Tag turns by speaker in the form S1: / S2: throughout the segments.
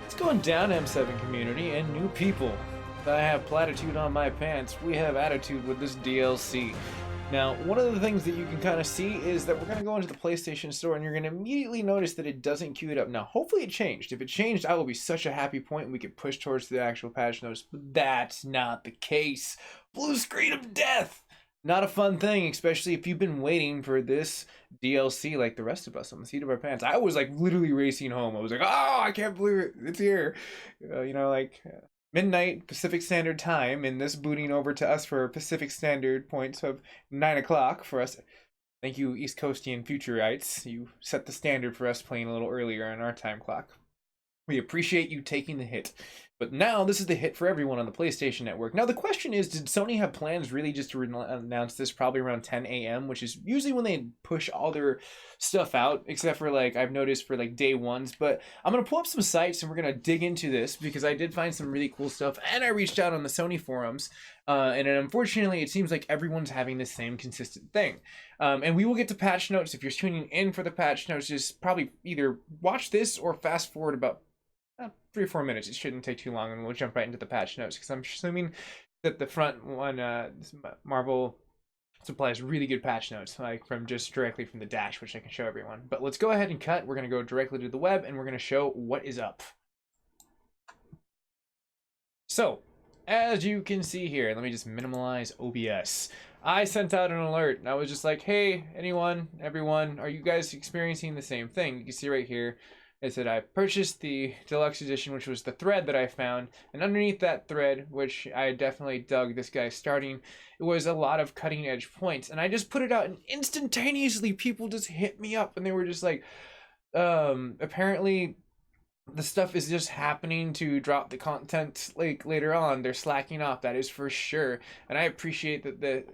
S1: What's going down, M7 community and new people? I have platitude on my pants. We have attitude with this DLC. Now, one of the things that you can kind of see is that we're going to go into the PlayStation Store and you're going to immediately notice that it doesn't queue it up. Now, hopefully it changed. If it changed, I will be such a happy point and we can push towards the actual patch notes, but that's not the case. Blue screen of death! Not a fun thing, especially if you've been waiting for this DLC like the rest of us on the seat of our pants. I was like literally racing home. I was like, oh, I can't believe it. It's here. Midnight Pacific Standard Time, and this booting over to us for Pacific Standard points of 9 o'clock for us. Thank you, East Coastian Futurites. You set the standard for us playing a little earlier on our time clock. We appreciate you taking the hit. But now this is the hit for everyone on the PlayStation Network. Now the question is, did Sony have plans really just to announce this probably around 10 a.m., which is usually when they push all their stuff out, except for like I've noticed for like day ones. But I'm going to pull up some sites and we're going to dig into this because I did find some really cool stuff and I reached out on the Sony forums. And unfortunately, it seems like everyone's having the same consistent thing. And we will get to patch notes. If you're tuning in for the patch notes, just probably either watch this or fast forward about 3 or 4 minutes. It shouldn't take too long, and we'll jump right into the patch notes because I'm assuming that the front one, Marvel supplies really good patch notes, like from just directly from the dash, which I can show everyone. But let's go ahead and cut. We're going to go directly to the web, and we're going to show what is up. So, as you can see here, let me just minimize OBS. I sent out an alert, and I was just like, hey, anyone, everyone, are you guys experiencing the same thing? You can see right here, it said I purchased the deluxe edition, which was the thread that I found, and underneath that thread, which I definitely dug this guy starting, it was a lot of cutting edge points, and I just put it out, and instantaneously people just hit me up, and they were just like, apparently the stuff is just happening to drop the content like later on. They're slacking off, that is for sure. And I appreciate that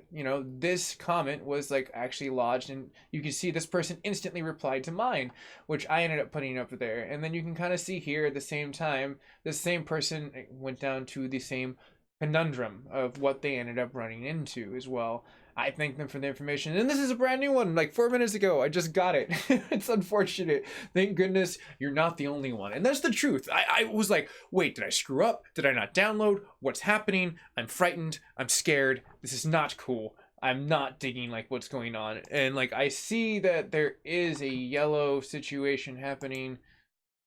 S1: this comment was like actually lodged, and you can see this person instantly replied to mine, which I ended up putting up there. And then you can kind of see here at the same time, the same person went down to the same conundrum of what they ended up running into as well. I thank them for the information. And this is a brand new one, like 4 minutes ago. I just got it. It's unfortunate. Thank goodness you're not the only one. And that's the truth. I was like, wait, did I screw up? Did I not download? What's happening? I'm frightened. I'm scared. This is not cool. I'm not digging like what's going on. And like I see that there is a yellow situation happening.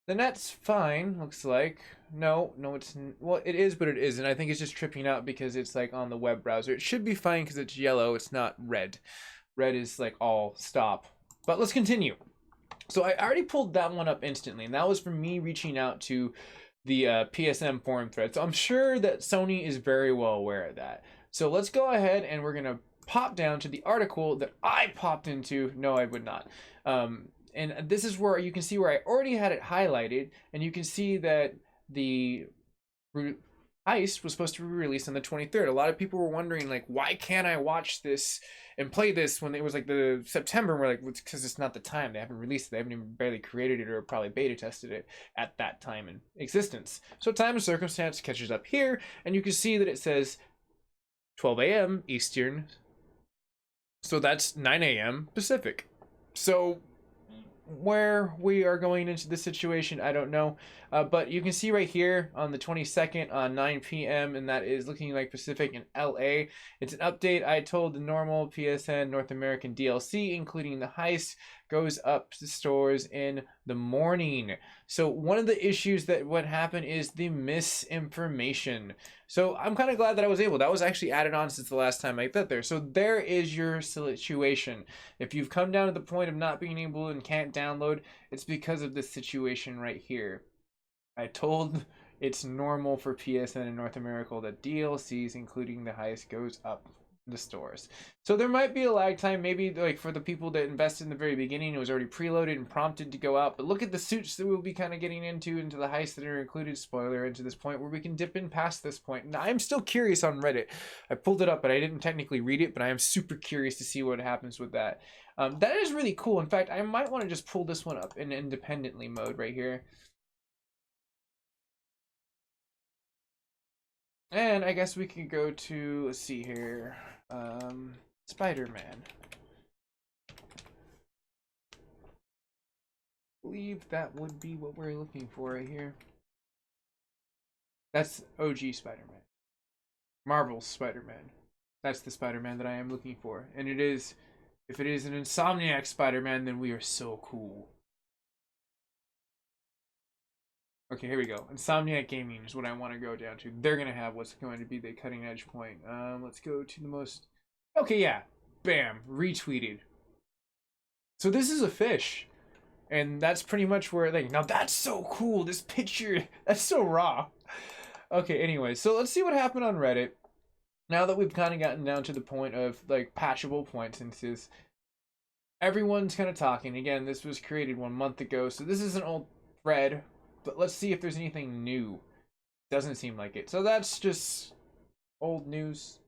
S1: The net's fine, looks like. No, it's, well, it is, but it isn't. I think it's just tripping out because it's like on the web browser. It should be fine because it's yellow, it's not red. Red is like all stop. But let's continue. So I already pulled that one up instantly, and that was from me reaching out to the PSM forum thread. So I'm sure that Sony is very well aware of that. So let's go ahead and we're gonna pop down to the article that I popped into. No, I would not. And this is where you can see where I already had it highlighted, and you can see that the Heist was supposed to be released on the 23rd. A lot of people were wondering, like, why can't I watch this and play this when it was like the September? And we're like, because it's not the time. They haven't released it. They haven't even barely created it or probably beta tested it at that time in existence. So time and circumstance catches up here, and you can see that it says 12 a.m. Eastern. So that's 9 a.m. Pacific. So where we are going into this situation, I don't know, but you can see right here on the 22nd on 9 p.m. and that is looking like Pacific in LA. It's an update. I told the normal PSN North American DLC, including the heist, goes up to stores in the morning. So one of the issues that would happen is the misinformation. So I'm kind of glad that I was able. That was actually added on since the last time I got there. So there is your situation. If you've come down to the point of not being able and can't download, it's because of this situation right here. I told it's normal for PSN in North America that DLCs, including the heist, goes up the stores. So there might be a lag time, maybe like for the people that invested in the very beginning, it was already preloaded and prompted to go out. But look at the suits that we'll be kind of getting into the heist that are included, spoiler, into this point where we can dip in past this point. And I'm still curious on Reddit. I pulled it up, but I didn't technically read it, but I am super curious to see what happens with that. That is really cool. In fact, I might want to just pull this one up in independently mode right here. And I guess we can go to, let's see here, Spider-Man. I believe that would be what we're looking for right here. That's OG Spider-Man. Marvel's Spider-Man. That's the Spider-Man that I am looking for. And it is, if it is an Insomniac Spider-Man, then we are so cool. Okay, here we go. Insomniac Gaming is what I want to go down to. They're going to have what's going to be the cutting edge point. Let's go to the most... Okay, yeah. Bam. Retweeted. So this is a fish. And that's pretty much where, like, now that's so cool. This picture, that's so raw. Okay, anyway, so let's see what happened on Reddit. Now that we've kind of gotten down to the point of, like, patchable point instances, everyone's kind of talking. Again, this was created 1 month ago, so this is an old thread. But let's see if there's anything new. Doesn't seem like it. So that's just old news.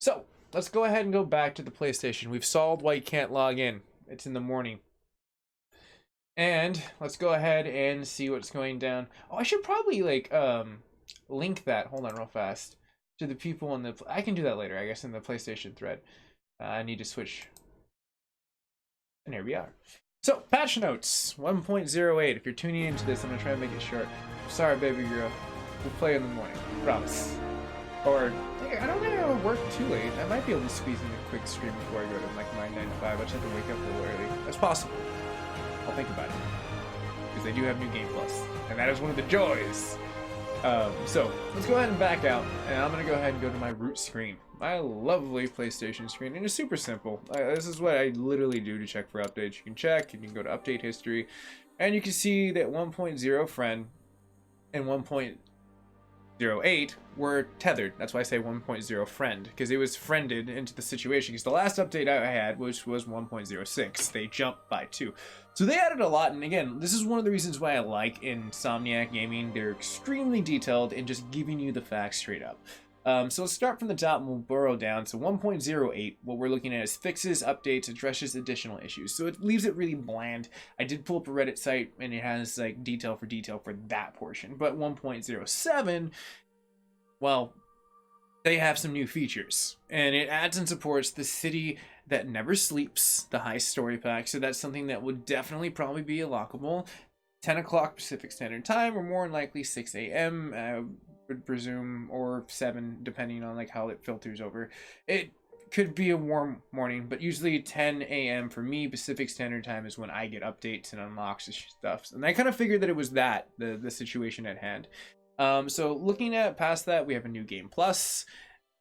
S1: So let's go ahead and go back to the PlayStation. We've solved why you can't log in. It's in the morning. And let's go ahead and see what's going down. Oh, I should probably like link that. Hold on real fast. To the people in the... I can do that later, I guess, in the PlayStation thread. I need to switch. And here we are. So, patch notes 1.08. If you're tuning into this, I'm going to try and make it short. Sorry, baby girl. We'll play in the morning. Promise. Or, I don't think I would work too late. I might be able to squeeze in a quick stream before I go to like my 9 to 5. I just have to wake up a little early. That's possible. I'll think about it. Because they do have New Game Plus. And that is one of the joys. So, let's go ahead and back out. And I'm going to go ahead and go to my root screen. My lovely PlayStation screen, and it's super simple. This is what I literally do to check for updates. You can check, you can go to update history, and you can see that 1.0 friend and 1.08 were tethered. That's why I say 1.0 friend, because it was friended into the situation. Because the last update I had, which was 1.06, they jumped by 2. So they added a lot, and again, this is one of the reasons why I like Insomniac Gaming. They're extremely detailed in just giving you the facts straight up. So let's start from the top and we'll burrow down. So 1.08, what we're looking at is fixes, updates, addresses additional issues. So it leaves it really bland. I did pull up a Reddit site and it has like detail for that portion. But 1.07, well, they have some new features. And it adds and supports the city that never sleeps, the high story pack. So that's something that would definitely probably be unlockable. 10 o'clock Pacific Standard Time, or more than likely 6 a.m. Would presume, or 7, depending on like how it filters over. It could be a warm morning, but usually 10 a.m. for me Pacific Standard Time is when I get updates and unlocks and stuff. And I kind of figured that it was that the situation at hand. So looking at past that, we have a New Game Plus,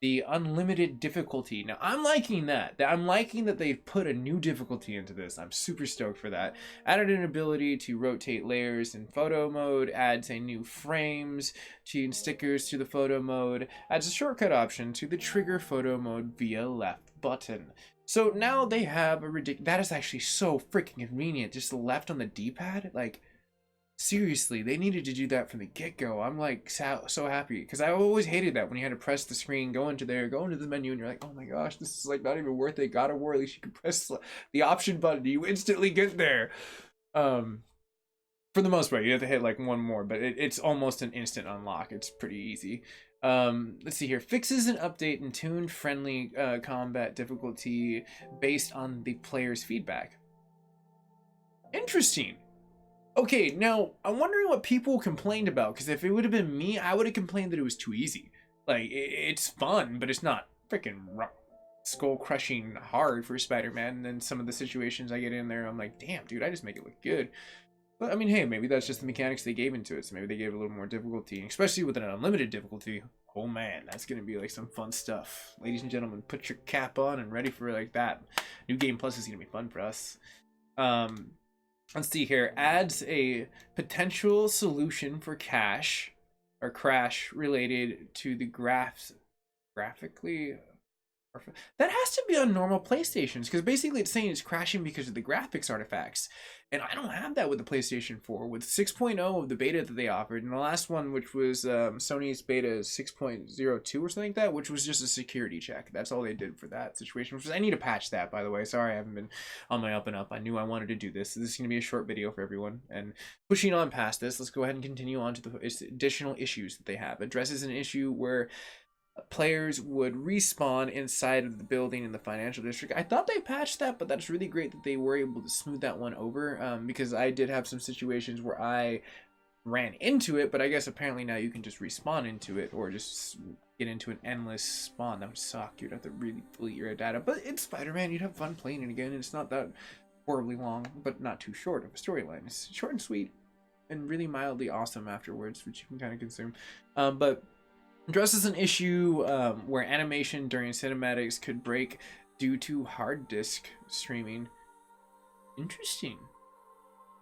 S1: the unlimited difficulty. Now I'm liking that. I'm liking that they've put a new difficulty into this. I'm super stoked for that. Added an ability to rotate layers in photo mode, adds a new frames to stickers to the photo mode, adds a shortcut option to the trigger photo mode via left button. So now they have a ridiculous... That is actually so freaking convenient. Just left on the D-pad, like... Seriously, they needed to do that from the get-go. I'm like so happy because I always hated that when you had to press the screen, go into the menu, and you're like, oh my gosh, this is like not even worth it. God of War, at least you can press the option button, you instantly get there. For the most part, you have to hit like one more, but it's almost an instant unlock. It's pretty easy. Let's see here. Fixes and update and tuned friendly combat difficulty based on the player's feedback. Interesting. Okay, now, I'm wondering what people complained about, because if it would have been me, I would have complained that it was too easy. Like, it's fun, but it's not freaking skull-crushing hard for Spider-Man, and then some of the situations I get in there, I'm like, damn, dude, I just make it look good. But, I mean, hey, maybe that's just the mechanics they gave into it, so maybe they gave it a little more difficulty, especially with an unlimited difficulty. Oh man, that's gonna be like some fun stuff. Ladies and gentlemen, put your cap on and ready for like that. New Game Plus is gonna be fun for us. Let's see here. Adds a potential solution for cache or crash related to the graphically. That has to be on normal PlayStations because basically it's saying it's crashing because of the graphics artifacts. And I don't have that with the PlayStation 4. With 6.0 of the beta that they offered, and the last one, which was Sony's beta 6.02 or something like that, which was just a security check. That's all they did for that situation. Which was, I need to patch that, by the way. Sorry, I haven't been on my up and up. I knew I wanted to do this. So this is going to be a short video for everyone. And pushing on past this, let's go ahead and continue on to the additional issues that they have. Addresses an issue where players would respawn inside of the building in the financial district. I thought they patched that, but that's really great that they were able to smooth that one over, because I did have some situations where I ran into it, but I guess apparently now you can just respawn into it or just get into an endless spawn. That would suck. You'd have to really delete your data, but it's Spider-Man. You'd have fun playing it again, and it's not that horribly long, but not too short of a storyline. It's short and sweet and really mildly awesome afterwards, which you can kind of consume. But addresses an issue where animation during cinematics could break due to hard disk streaming. Interesting.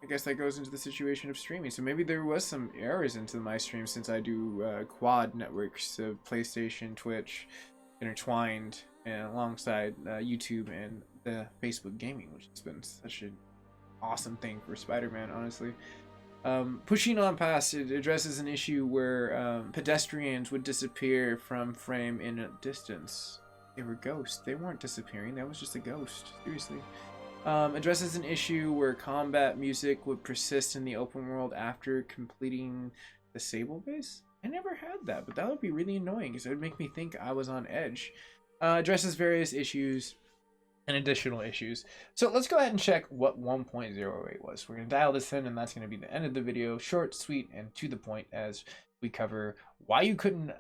S1: I guess that goes into the situation of streaming. So maybe there was some errors into my stream, since I do quad networks of PlayStation, Twitch, intertwined, and alongside YouTube and the Facebook gaming, which has been such an awesome thing for Spider-Man, honestly. Pushing on past, it addresses an issue where pedestrians would disappear from frame in a distance. They were ghosts. They weren't disappearing. That was just a ghost. Seriously. Addresses an issue where combat music would persist in the open world after completing the Sable base. I never had that, but that would be really annoying because it would make me think I was on edge. Addresses various issues and additional issues. So let's go ahead and check what 1.08 was. We're going to dial this in, and that's going to be the end of the video. Short, sweet, and to the point, as we cover why you couldn't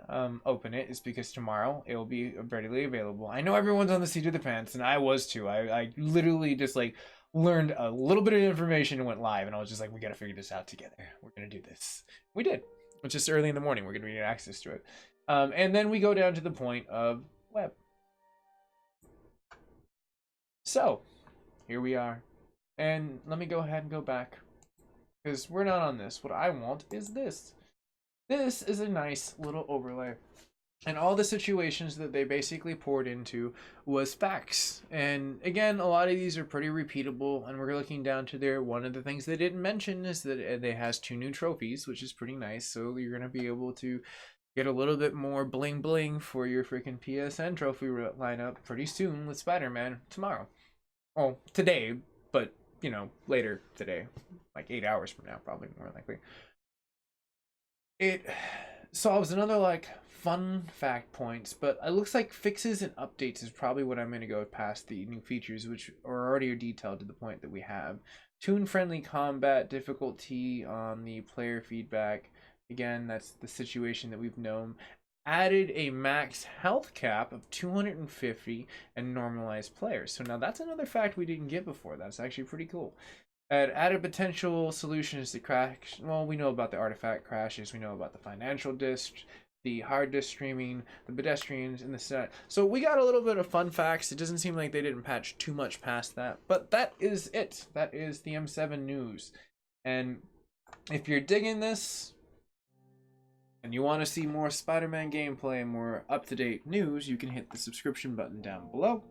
S1: open it is because tomorrow it will be readily available. I know everyone's on the seat of the pants, and I was too. I literally just like learned a little bit of information and went live, and I was just like, we got to figure this out together. We're going to do this. We did. It's just early in the morning. We're going to get access to it. And then we go down to the point of web. So here we are. And let me go ahead and go back, because we're not on this. What I want is this. This is a nice little overlay. And all the situations that they basically poured into was facts. And again, a lot of these are pretty repeatable, and we're looking down to there. One of the things they didn't mention is that it has 2 new trophies, which is pretty nice. So you're going to be able to get a little bit more bling bling for your freaking PSN trophy lineup pretty soon with Spider-Man tomorrow. Well, today, but, you know, later today. Like 8 hours from now, probably more likely. It solves another like fun fact points, but it looks like fixes and updates is probably what I'm going to go past the new features, which are already detailed to the point that we have. Tune friendly combat difficulty on the player feedback. Again, that's the situation that we've known. Added a max health cap of 250 and normalized players. So now that's another fact we didn't get before. That's actually pretty cool. Added potential solutions to crash. Well, we know about the artifact crashes. We know about the financial disk, the hard disk streaming, the pedestrians, and the set. So we got a little bit of fun facts. It doesn't seem like they didn't patch too much past that. But that is it. That is the M7 news. And if you're digging this and you want to see more Spider-Man gameplay and more up-to-date news, you can hit the subscription button down below.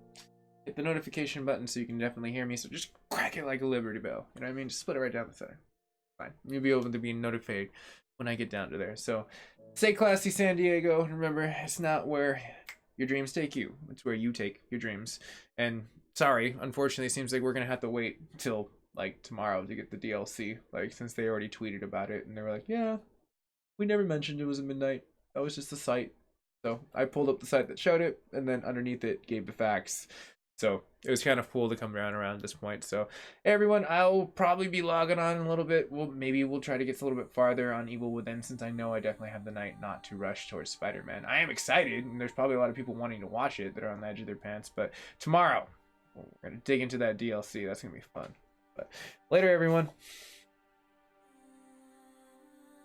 S1: Hit the notification button so you can definitely hear me. So just crack it like a Liberty Bell. You know what I mean? Just split it right down the center. Fine. You'll be able to be notified when I get down to there. So stay classy, San Diego. Remember, it's not where your dreams take you. It's where you take your dreams. And sorry, unfortunately, it seems like we're going to have to wait till like tomorrow to get the DLC. Like, since they already tweeted about it. And they were like, yeah, we never mentioned it was at midnight. That was just the site. So I pulled up the site that showed it. And then underneath it gave the facts. So it was kind of cool to come around this point. So hey everyone, I'll probably be logging on in a little bit. Maybe we'll try to get a little bit farther on Evil Within, since I know I definitely have the night not to rush towards Spider-Man. I am excited, and there's probably a lot of people wanting to watch it that are on the edge of their pants. But tomorrow, we're going to dig into that DLC. That's going to be fun. But later, everyone.